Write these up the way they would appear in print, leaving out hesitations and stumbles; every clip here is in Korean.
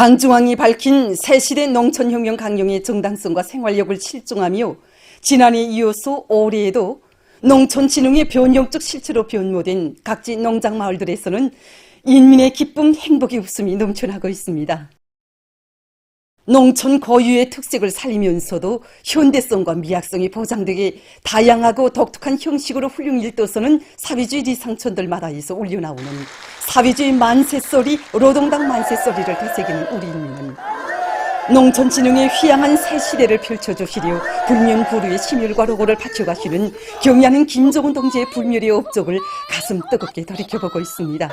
당중앙이 밝힌 새시대 농촌혁명 강령의 정당성과 생활력을 실증하며 지난해 이어서 올해에도 농촌진흥의 변형적 실체로 변모된 각지 농장마을들에서는 인민의 기쁨, 행복의 웃음이 넘쳐나고 있습니다. 농촌 고유의 특색을 살리면서도 현대성과 미학성이 보장되게 다양하고 독특한 형식으로 훌륭히 일떠서는 사회주의 리상촌들마다에서 울려나오는 사회주의 만세소리, 노동당 만세소리를 되새기는 우리 인민은 농촌진흥의 휘황한 새 시대를 펼쳐주시려 불면부루의 심혈과 노고를 바쳐가시는 경의하는 김정은 동지의 불멸의 업적을 가슴 뜨겁게 돌이켜보고 있습니다.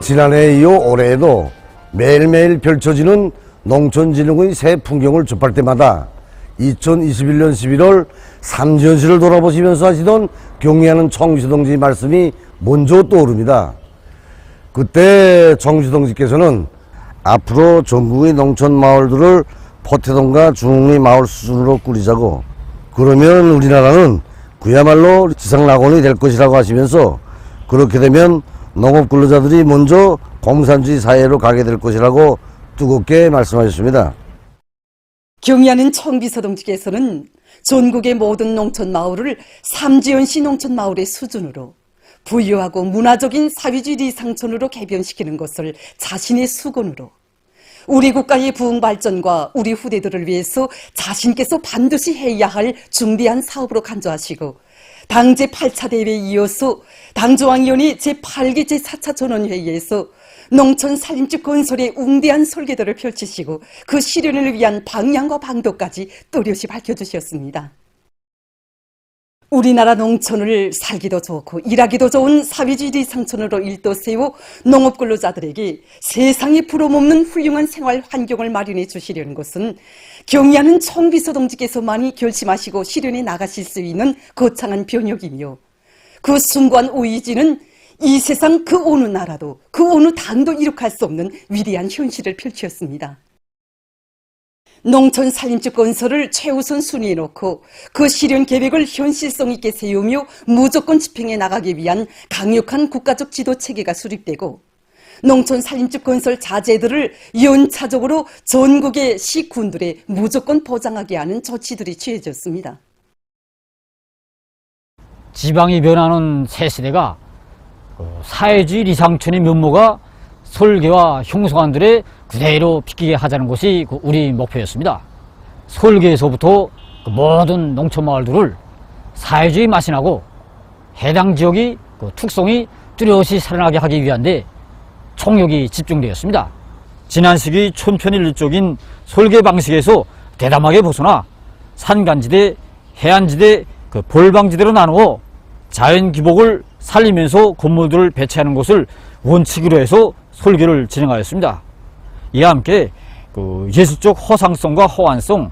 지난해에 이어 올해에도 매일매일 펼쳐지는 농촌진흥의 새 풍경을 접할 때마다 2021년 11월 삼지연시를 돌아보시면서 하시던 경의하는 청비서 동지 말씀이 먼저 떠오릅니다. 그때 청비서 동지께서는 앞으로 전국의 농촌 마을들을 포태동과 중흥리 마을 수준으로 꾸리자고, 그러면 우리나라는 그야말로 지상낙원이 될 것이라고 하시면서, 그렇게 되면 농업근로자들이 먼저 공산주의 사회로 가게 될 것이라고 뜨겁게 말씀하셨습니다. 경의하는 청비서 동지께서는 전국의 모든 농촌 마을을 삼지연시 농촌 마을의 수준으로 부유하고 문화적인 사회주의 리상촌으로 개변시키는 것을 자신의 수건으로 우리 국가의 부흥 발전과 우리 후대들을 위해서 자신께서 반드시 해야 할 중대한 사업으로 간주하시고, 당 제8차 대회에 이어서 당중앙위원회 제8기 제4차 전원회의에서 농촌 살림집 건설의 웅대한 설계도를 펼치시고 그 실현을 위한 방향과 방도까지 또렷이 밝혀주셨습니다. 우리나라 농촌을 살기도 좋고 일하기도 좋은 사회주의 리상촌으로 일떠세워 농업근로자들에게 세상에 부러움없는 훌륭한 생활 환경을 마련해 주시려는 것은 경의하는 청비서 동지께서만이 결심하시고 실현해 나가실 수 있는 거창한 변혁이며, 그 숭고한 의지는 이 세상 그 어느 나라도 그 어느 당도 이룩할 수 없는 위대한 현실을 펼치었습니다. 농촌 살림집 건설을 최우선 순위에 놓고 그 실현 계획을 현실성 있게 세우며 무조건 집행해 나가기 위한 강력한 국가적 지도 체계가 수립되고, 농촌 살림집 건설 자재들을 연차적으로 전국의 시군들에 무조건 보장하게 하는 조치들이 취해졌습니다. 지방이 변하는 새 시대가 사회주의 리상촌의 면모가 설계와 형성안들에 그대로 비키게 하자는 것이 우리 목표였습니다. 설계에서부터 모든 농촌마을들을 사회주의 맛이 나고 해당 지역의 특성이 뚜렷이 살아나게 하기 위한데 총력이 집중되었습니다. 지난 시기 촌편일률적인 설계 방식에서 대담하게 벗어나 산간지대, 해안지대, 볼방지대로 나누어 자연기복을 살리면서 건물들을 배치하는 것을 원칙으로 해서 설계를 진행하였습니다. 이와 함께 예술적 허상성과 호환성,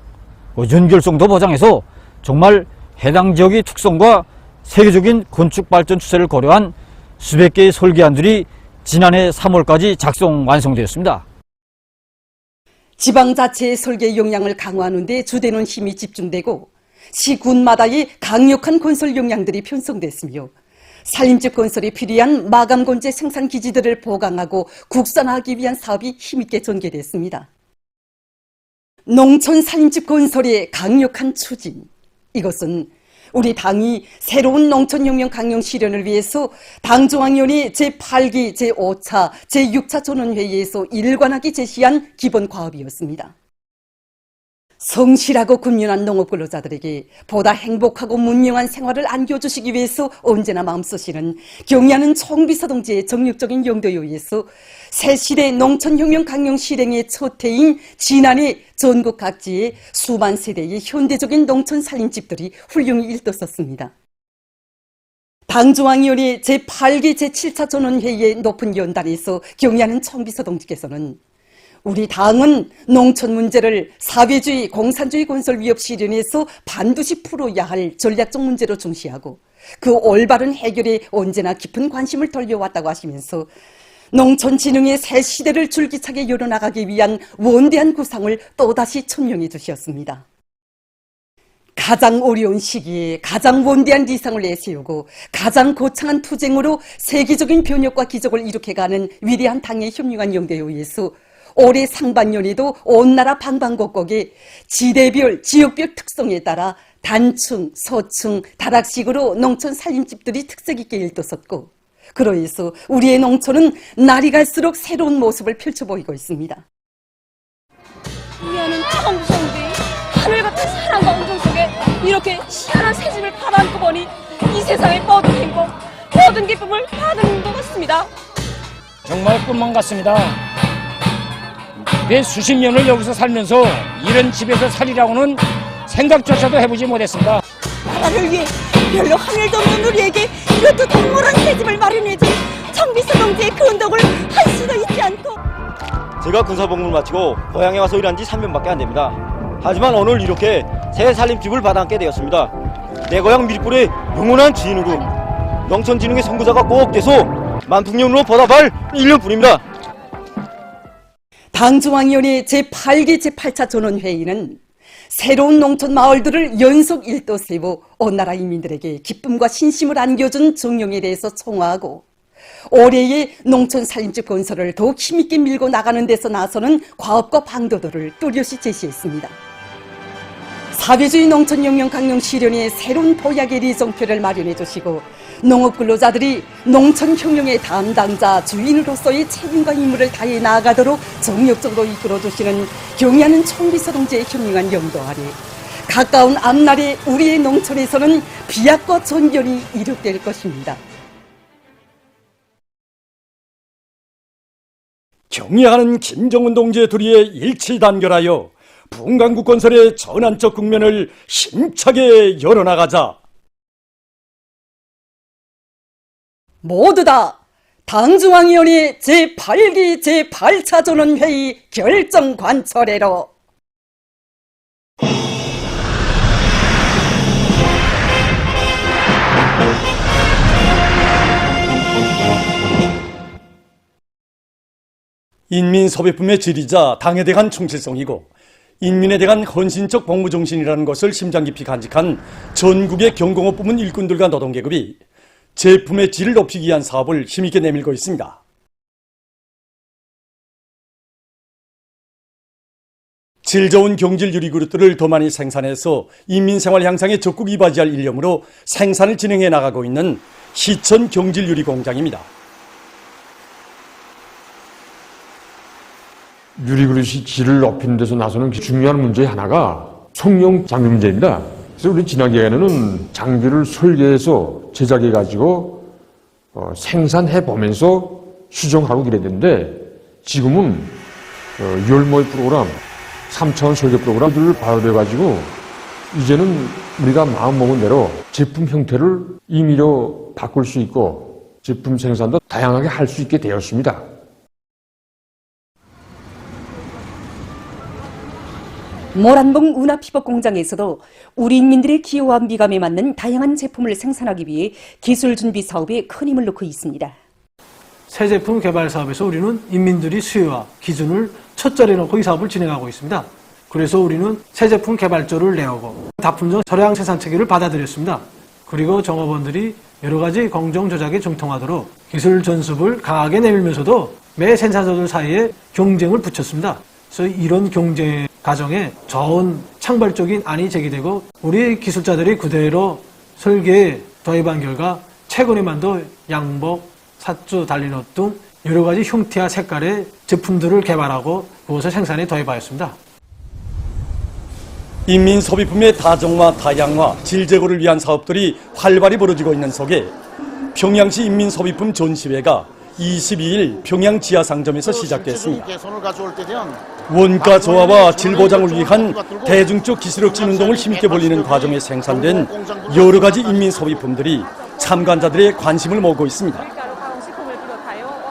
연결성도 보장해서 정말 해당 지역의 특성과 세계적인 건축 발전 추세를 고려한 수백 개의 설계안들이 지난해 3월까지 작성 완성되었습니다. 지방자체의 설계 역량을 강화하는 데 주되는 힘이 집중되고 시군마다의 강력한 건설 역량들이 편성됐으며, 살림집 건설에 필요한 마감건재 생산기지들을 보강하고 국산화하기 위한 사업이 힘있게 전개됐습니다. 농촌 살림집 건설의 강력한 추진, 이것은 우리 당이 새로운 농촌혁명 강령 실현을 위해서 당중앙위원회 제8기 제5차 제6차 전원회의에서 일관하게 제시한 기본 과업이었습니다. 성실하고 균연한 농업근로자들에게 보다 행복하고 문명한 생활을 안겨주시기 위해서 언제나 마음쓰시는 경의하는 청비서 동지의 정력적인 용도에 의해서 새시대 농촌혁명 강령 실행의 첫 해인 지난해 전국 각지에 수만 세대의 현대적인 농촌 살림집들이 훌륭히 일떠섰습니다. 당중앙위원회 제8기 제7차 전원회의의 높은 연단에서 경의하는 청비서 동지께서는 우리 당은 농촌 문제를 사회주의, 공산주의 건설 위협 실현에서 반드시 풀어야 할 전략적 문제로 중시하고 그 올바른 해결에 언제나 깊은 관심을 돌려왔다고 하시면서 농촌진흥의 새 시대를 줄기차게 열어나가기 위한 원대한 구상을 또다시 천명해 주셨습니다. 가장 어려운 시기에 가장 원대한 리상을 내세우고 가장 거창한 투쟁으로 세계적인 변혁과 기적을 일으켜가는 위대한 당의 흉흉한 영대에 의해서 올해 상반년에도 온 나라 방방곡곡에 지대별, 지역별 특성에 따라 단층, 서층, 다락식으로 농촌 살림집들이 특색 있게 일떠섰고, 그러해서 우리의 농촌은 날이 갈수록 새로운 모습을 펼쳐 보이고 있습니다. 미아는 처음 무서운데 하늘 같은 사랑과 운동 속에 이렇게 희한한 새 집을 팔아안고 보니 이 세상의 모든 행복, 모든 기쁨을 받은 것 같습니다. 정말 꿈만 같습니다. 내 수십 년을 여기서 살면서 이런 집에서 살리라고는 생각조차도 해보지 못했습니다. 나라를 위해 별로 하늘도 없는 우리에게 이것도 동물한 새 집을 마련해준 청비서 동지의 그 운동을 할 수도 있지 않고. 제가 군사복무를 마치고 고향에 와서 일한 지 3년밖에 안 됩니다. 하지만 오늘 이렇게 새 살림집을 받아안게 되었습니다. 내 고향 밀불의 영원한 주인으로 농촌진흥의 선구자가 꼭 돼서 만풍년으로 보답할 1년뿐입니다. 당중앙위원회 제8기 제8차 전원회의는 새로운 농촌 마을들을 연속 1도 세워 온 나라 인민들에게 기쁨과 신심을 안겨준 정령에 대해서 청화하고, 올해의 농촌 살림집 건설을 더욱 힘있게 밀고 나가는 데서 나서는 과업과 방도들을 뚜렷이 제시했습니다. 사회주의 농촌 혁명 강령 실현에 새로운 도약의 리정표를 마련해 주시고, 농업 근로자들이 농촌 혁명의 담당자 주인으로서의 책임과 임무를 다해 나아가도록 정력적으로 이끌어 주시는 경의하는 청비서 동지의 혁명한 영도 아래 가까운 앞날에 우리의 농촌에서는 비약과 존견이 이룩될 것입니다. 경의하는 김정은 동지의 도리에 일치단결하여 분강국 건설의 전환적 국면을 힘차게 열어나가자. 모두 다 당중앙위원회 제8기 제8차 전원회의 결정 관철회로 인민섭외품의 질이자 당에 대한 충실성이고 인민에 대한 헌신적 복무정신이라는 것을 심장 깊이 간직한 전국의 경공업 부문 일꾼들과 노동계급이 제품의 질을 높이기 위한 사업을 힘있게 내밀고 있습니다. 질 좋은 경질 유리그릇들을 더 많이 생산해서 인민생활 향상에 적극 이바지할 일념으로 생산을 진행해 나가고 있는 시천 경질 유리 공장입니다. 유리그릇이 질을 높이는 데서 나서는 중요한 문제의 하나가 성형 장비 문제입니다. 그래서 우리 지난 기간에는 장비를 설계해서 제작해가지고 생산해 보면서 수정하고 그랬는데, 지금은 6월모의 프로그램, 3차원 설계 프로그램들을 발효해가지고 이제는 우리가 마음먹은 대로 제품 형태를 임의로 바꿀 수 있고 제품 생산도 다양하게 할 수 있게 되었습니다. 모란봉 운하피복 공장에서도 우리 인민들의 기호와 미감에 맞는 다양한 제품을 생산하기 위해 기술 준비 사업에 큰 힘을 놓고 있습니다. 새 제품 개발 사업에서 우리는 인민들이 수요와 기준을 첫자리에 놓고 이 사업을 진행하고 있습니다. 그래서 우리는 새 제품 개발조를 내오고 다품종 저량 생산 체계를 받아들였습니다. 그리고 종업원들이 여러 가지 공정 조작에 정통하도록 기술 전습을 강하게 내밀면서도 매 생산자들 사이에 경쟁을 붙였습니다. 그래서 이런 경쟁 과정에 좋은 창발적인 안이 제기되고 우리 기술자들이 그대로 설계에 도입한 결과 최근에만도 양복, 삿주, 달린옷 등 여러 가지 형태와 색깔의 제품들을 개발하고 그것을 생산에 도입하였습니다. 인민소비품의 다정화, 다양화, 질 제고를 위한 사업들이 활발히 벌어지고 있는 속에 평양시 인민소비품 전시회가 22일 평양 지하상점에서 시작됐습니다. 원가 저하와 질 보장을 위한 대중적 기술 혁신 운동을 힘있게 벌리는 과정에 생산된 여러 가지 인민소비품들이 참관자들의 관심을 모으고 있습니다.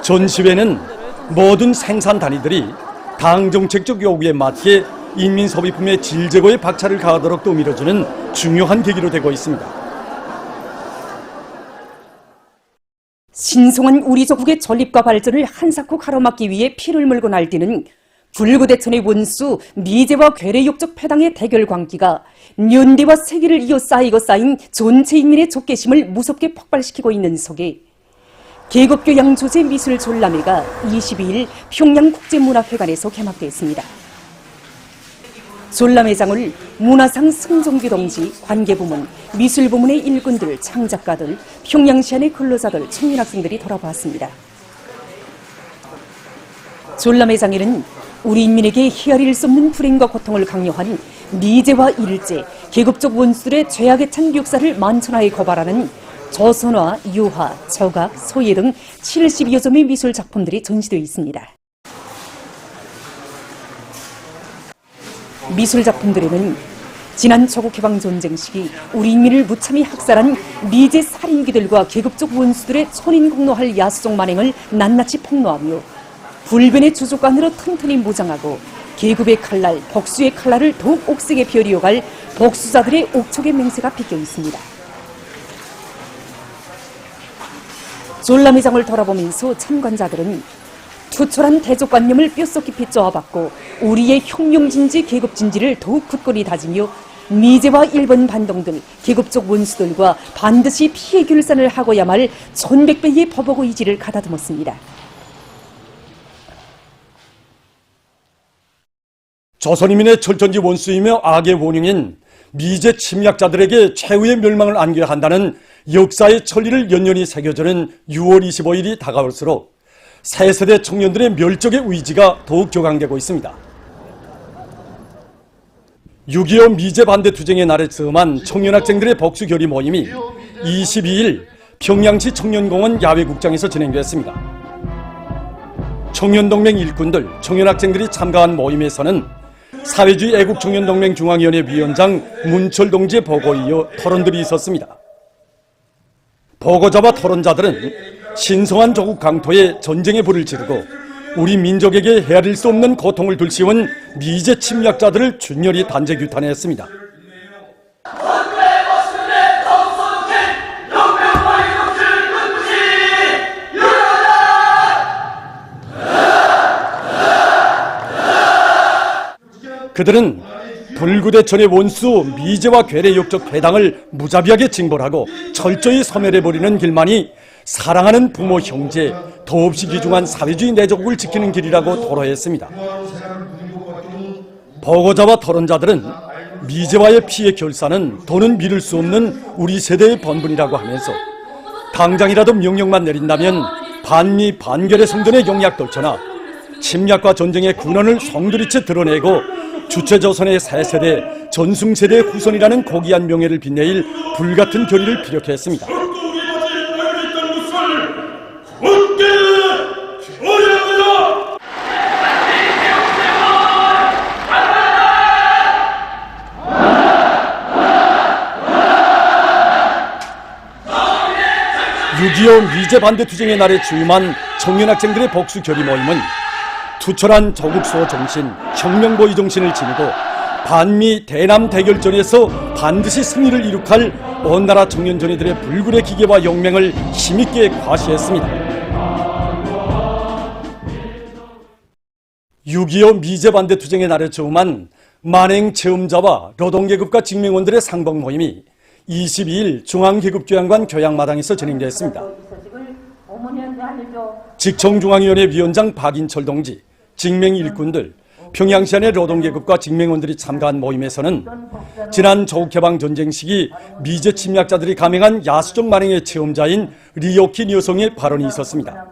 전시회는 모든 생산 단위들이 당 정책적 요구에 맞게 인민소비품의 질 제고에 박차를 가하도록 또 밀어주는 중요한 계기로 되고 있습니다. 신성한 우리 조국의 전립과 발전을 한사코 가로막기 위해 피를 물고 날뛰는 불구대천의 원수 미제와 괴뢰욕적 패당의 대결 광기가 년대와 세기를 이어 쌓이고 쌓인 전체 인민의 족개심을 무섭게 폭발시키고 있는 속에 계급교양 조제 미술 졸라매가 22일 평양국제문화회관에서 개막됐습니다. 졸라매장을 문화상 승종규 동지, 관계부문, 미술부문의 일꾼들, 창작가들, 평양시안의 근로자들, 청년학생들이 돌아보았습니다. 졸라매장에는 우리 인민에게 헤아릴 수 없는 불행과 고통을 강요한 미제와 일제, 계급적 원수들의 죄악에 찬 역사를 만천하에 고발하는 조선화, 유화, 저각, 소예 등 70여 점의 미술 작품들이 전시되어 있습니다. 미술 작품들에는 지난 조국 해방 전쟁 시기 우리 인민을 무참히 학살한 미제 살인귀들과 계급적 원수들의 천인 공노할 야수적 만행을 낱낱이 폭로하며 불변의 주족관으로 튼튼히 무장하고 계급의 칼날, 복수의 칼날을 더욱 옥색에 펴리어갈 복수자들의 옥촉의 맹세가 비껴 있습니다. 졸라매장을 돌아보면서 참관자들은 투철한 대족관념을 뼛속 깊이 쪼아받고 우리의 혁명진지 계급진지를 더욱 굳건히 다지며 미제와 일본 반동들, 계급적 원수들과 반드시 피해 결산을 하고야 말 1100배의 법하고 의지를 가다듬었습니다. 조선인민의 철전지 원수이며 악의 원흉인 미제 침략자들에게 최후의 멸망을 안겨야 한다는 역사의 천리를 연연히 새겨주는 6월 25일이 다가올수록 새 세대 청년들의 멸족의 의지가 더욱 격앙되고 있습니다. 6.25 미제 반대 투쟁의 날에 처음한 청년학생들의 복수결의 모임이 22일 평양시 청년공원 야외국장에서 진행됐습니다. 청년동맹 일꾼들, 청년학생들이 참가한 모임에서는 사회주의 애국청년동맹 중앙위원회 위원장 문철 동지의 보고에 이어 토론들이 있었습니다. 보고자와 토론자들은 신성한 조국 강토에 전쟁의 불을 지르고 우리 민족에게 헤아릴 수 없는 고통을 들씌운 미제 침략자들을 준열히 단죄 규탄했습니다. 그들은 불구대천의 원수 미제와 괴뢰욕적 패당을 무자비하게 징벌하고 철저히 소멸해버리는 길만이 사랑하는 부모 형제, 더없이 귀중한 사회주의 내조국을 지키는 길이라고 토로했습니다. 보고자와 토론자들은 미제와의 피해 결산은 더는 미룰 수 없는 우리 세대의 본분이라고 하면서 당장이라도 명령만 내린다면 반미 반결의 성전의 영약 떨쳐나 침략과 전쟁의 군원을 송두리째 드러내고 주체조선의 새 세대, 전승세대의 후손이라는 고귀한 명예를 빛내일 불같은 결의를 피력했습니다. (6.25) 미제 반대 투쟁의 날에 주임한 청년학생들의 복수 결의 모임은 투철한 조국수호 정신, 혁명보위 정신을 지니고 반미 대남 대결전에서 반드시 승리를 이룩할 온 나라 청년전의들의 불굴의 기계와 용맹을 힘있게 과시했습니다. 6.25 미제 반대 투쟁의 날에 처음한 만행 체험자와 노동계급과 직맹원들의 상봉 모임이 22일 중앙계급교양관 교양마당에서 진행됐습니다. 직청중앙위원회 위원장 박인철 동지, 직맹 일꾼들, 평양시안의 노동계급과 직맹원들이 참가한 모임에서는 지난 조국해방 전쟁 시기 미제 침략자들이 감행한 야수적 만행의 체험자인 리오킨 여성의 발언이 있었습니다.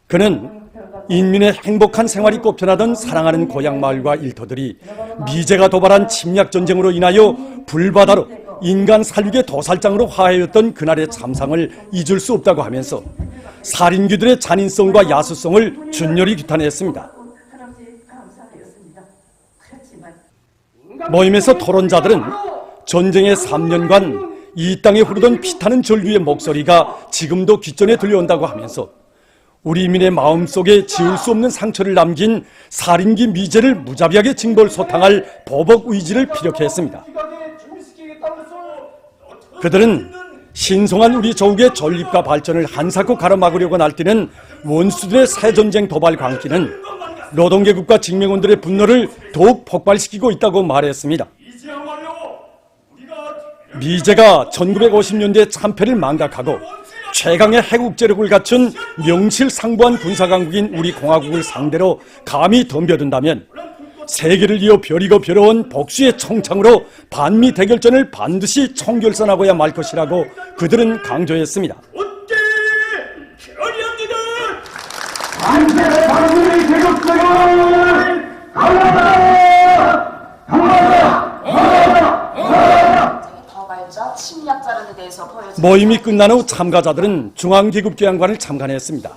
그는 인민의 행복한 생활이 꼽혀나던 사랑하는 고향 마을과 일터들이 미제가 도발한 침략 전쟁으로 인하여 불바다로 인간 살육의 도살장으로 화해였던 그날의 참상을 잊을 수 없다고 하면서 살인귀들의 잔인성과 야수성을 준열히 규탄했습니다. 모임에서 토론자들은 전쟁의 3년간 이 땅에 흐르던 피타는 전류의 목소리가 지금도 귓전에 들려온다고 하면서 우리 인민의 마음속에 지울 수 없는 상처를 남긴 살인귀 미제를 무자비하게 징벌 소탕할 보복 의지를 피력했습니다. 그들은 신성한 우리 조국의 전립과 발전을 한사코 가로막으려고 날뛰는 원수들의 새전쟁 도발 광기는 노동계급과 직맹원들의 분노를 더욱 폭발시키고 있다고 말했습니다. 미제가 1950년대 참패를 망각하고 최강의 해국제력을 갖춘 명실상부한 군사강국인 우리 공화국을 상대로 감히 덤벼든다면 세계를 이어 벼리고 벼러온 복수의 청창으로 반미 대결전을 반드시 총결선하고야 말 것이라고 그들은 강조했습니다. 모임이 끝난 후 참가자들은 중앙기급교양관을 참관했습니다.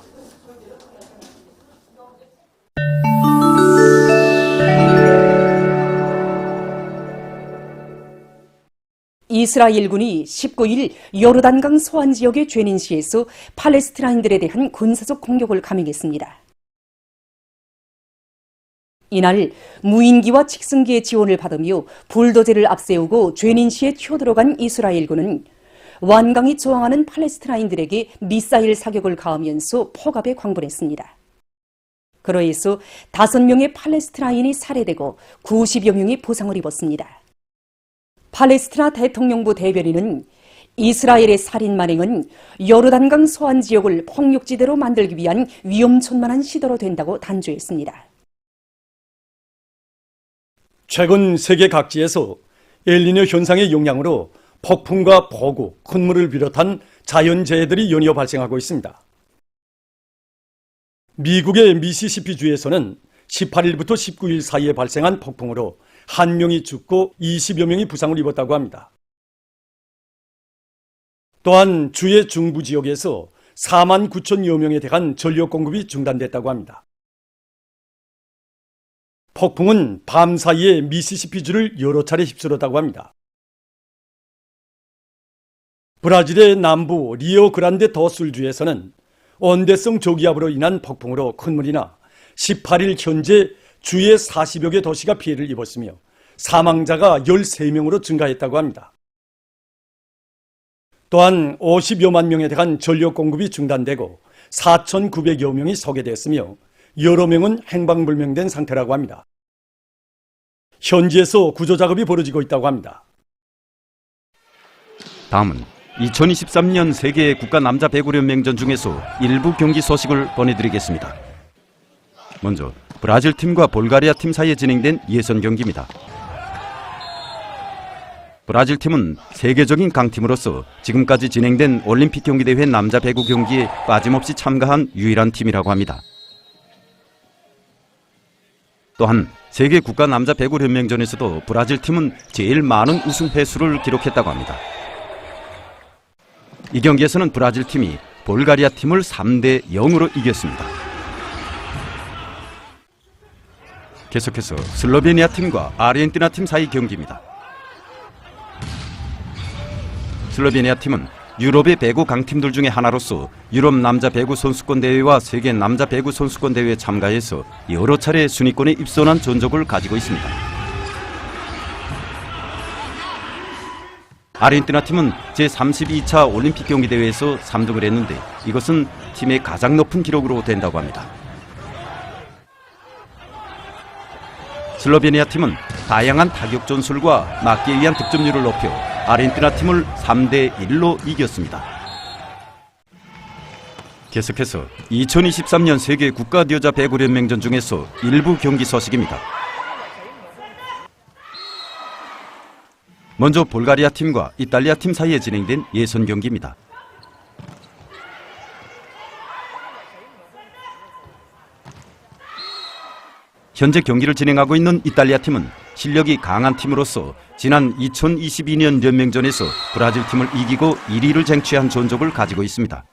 이스라엘군이 19일 요르단강 소안 지역의 죄닌시에서 팔레스티나인들에 대한 군사적 공격을 감행했습니다. 이날 무인기와 직승기의 지원을 받으며 불도제를 앞세우고 죄닌시에 튀어들어간 이스라엘군은 완강히 저항하는 팔레스티나인들에게 미사일 사격을 가하면서 포갑에 광분했습니다. 그로해서 5명의 팔레스티나인이 살해되고 90여 명이 부상을 입었습니다. 팔레스티나 대통령부 대변인은 이스라엘의 살인 만행은 요르단강 소안 지역을 폭력지대로 만들기 위한 위험천만한 시도로 된다고 단조했습니다. 최근 세계 각지에서 엘니뇨 현상의 영향으로 폭풍과 폭우, 큰 물을 비롯한 자연재해들이 연이어 발생하고 있습니다. 미국의 미시시피주에서는 18일부터 19일 사이에 발생한 폭풍으로 1명이 죽고 20여 명이 부상을 입었다고 합니다. 또한 주의 중부 지역에서 4만 9천여 명에 대한 전력 공급이 중단됐다고 합니다. 폭풍은 밤 사이에 미시시피주를 여러 차례 휩쓸었다고 합니다. 브라질의 남부 리오그란데 더술주에서는 온대성 저기압으로 인한 폭풍으로 큰 물이나 18일 현재 주의 40여 개 도시가 피해를 입었으며 사망자가 13명으로 증가했다고 합니다. 또한 50여만 명에 대한 전력 공급이 중단되고 4,900여 명이 소개됐으며 여러 명은 행방불명된 상태라고 합니다. 현지에서 구조작업이 벌어지고 있다고 합니다. 다음은 2023년 세계 국가 남자 배구연맹전 중에서 일부 경기 소식을 보내드리겠습니다. 먼저 브라질 팀과 볼가리아 팀 사이에 진행된 예선 경기입니다. 브라질 팀은 세계적인 강팀으로서 지금까지 진행된 올림픽 경기대회 남자 배구 경기에 빠짐없이 참가한 유일한 팀이라고 합니다. 또한 세계 국가 남자 배구 연맹전에서도 브라질 팀은 제일 많은 우승 횟수를 기록했다고 합니다. 이 경기에서는 브라질 팀이 볼가리아 팀을 3대 0으로 이겼습니다. 계속해서 슬로베니아 팀과 아르헨티나 팀 사이 경기입니다. 슬로베니아 팀은 유럽의 배구 강팀들 중에 하나로서 유럽 남자 배구 선수권 대회와 세계 남자 배구 선수권 대회에 참가해서 여러 차례 순위권에 입선한 전적을 가지고 있습니다. 아르헨티나 팀은 제32차 올림픽 경기 대회에서 3등을 했는데 이것은 팀의 가장 높은 기록으로 된다고 합니다. 슬로베니아 팀은 다양한 타격 전술과 막기 위한 득점률을 높여 아르헨티나 팀을 3대 1로 이겼습니다. 계속해서 2023년 세계 국가 여자 배구 연맹전 중에서 일부 경기 소식입니다. 먼저 볼가리아 팀과 이탈리아 팀 사이에 진행된 예선 경기입니다. 현재 경기를 진행하고 있는 이탈리아 팀은 실력이 강한 팀으로서 지난 2022년 연맹전에서 브라질 팀을 이기고 1위를 쟁취한 전적을 가지고 있습니다.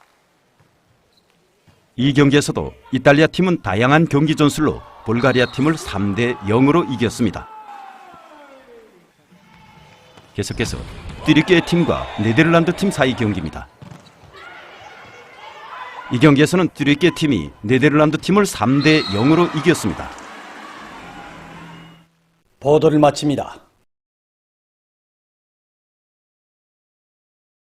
이 경기에서도 이탈리아 팀은 다양한 경기 전술로 볼가리아 팀을 3대 0으로 이겼습니다. 계속해서 튀르키예 팀과 네덜란드 팀 사이 경기입니다. 이 경기에서는 튀르키예 팀이 네덜란드 팀을 3대 0으로 이겼습니다. 보도를 마칩니다.